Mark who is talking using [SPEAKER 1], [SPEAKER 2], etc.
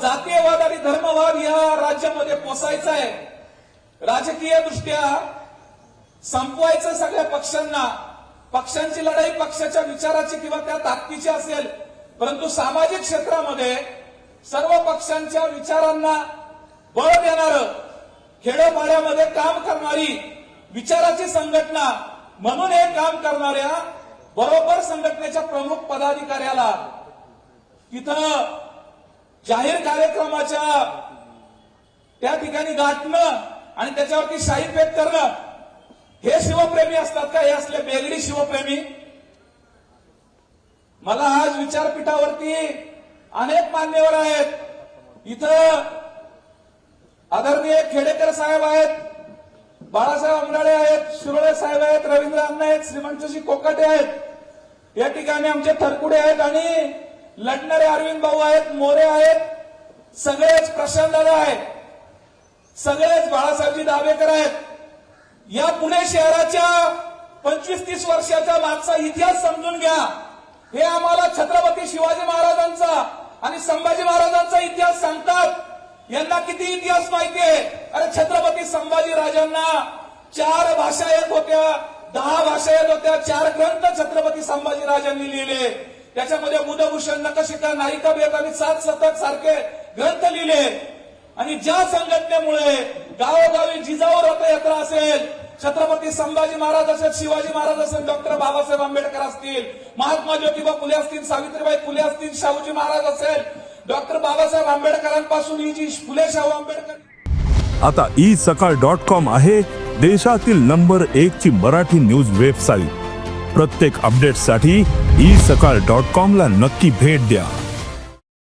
[SPEAKER 1] जातीयवाद आणि धर्मवाद या राज्यामध्ये पोसायचा आहे, राजकीय दृष्ट्या संपवायचं सगळ्या पक्षांना. पक्षांची लढाई पक्षाच्या विचाराची किंवा त्या ताकदीची असेल, परंतु सामाजिक क्षेत्रामध्ये सर्व पक्षांच्या विचारांना बळ देणारं, खेडोपाड्यामध्ये काम करणारी विचाराची संघटना म्हणून हे काम करणाऱ्या बरोबर संघटनेच्या प्रमुख पदाधिकाऱ्याला तिथं जाहीर कार्यक्रमाच्या त्या ठिकाणी गाठणं आणि त्याच्यावरती शाई फेक करणं, हे शिवप्रेमी असतात का? हे असले बेगडी शिवप्रेमी? मला आज विचारपीठावरती अनेक मान्यवर आहेत. इथं आदरणीय खेडेकर साहेब आहेत, बाळासाहेब आंबराळे आहेत, शिरोळे साहेब आहेत, रवींद्र अण्णा आहेत, श्रीमंतजी कोकाटे आहेत, या ठिकाणी आमचे थरकुडे आहेत आणि लढणारे अरविंद भाऊ आहेत, मोरे आहेत, सगळेच प्रशांत दादा आहेत, सगळेच बाळासाहेबजी दाभेकर आहेत. या पुणे शहराच्या 25-30 वर्षाच्या मागचा इतिहास समजून घ्या. हे आम्हाला छत्रपती शिवाजी महाराजांचा आणि संभाजी महाराजांचा इतिहास सांगतात. यांना किती इतिहास माहितीये? अरे छत्रपती संभाजी राजांना 4 भाषा येत होत्या, 10 भाषा येत होत्या, 4 ग्रंथ छत्रपती संभाजी राजांनी लिहिले. त्याच्यामध्ये बुधभूषण, नखशिखा, नायिका भेद आणि 7 शतक सारखे ग्रंथ लिहिले. आणि ज्या संघटनेमुळे गावोगावी जिजाऊ रथयात्रा असेल, छत्रपती संभाजी महाराज असेल, शिवाजी महाराज असेल, डॉक्टर बाबासाहेब आंबेडकर असतील, महात्मा ज्योतिबा फुले असतील, सावित्रीबाई फुले असतील, शाहूजी महाराज असेल, डॉक्टर बाबासाहेब आंबेडकरांपासून ही जी फुले शाहू आंबेडकर.
[SPEAKER 2] आता isakal.com आहे देशातील नंबर 1 ची मराठी न्यूज वेबसाईट. प्रत्येक अपडेटसाठी isakal.com ला नक्की भेट द्या.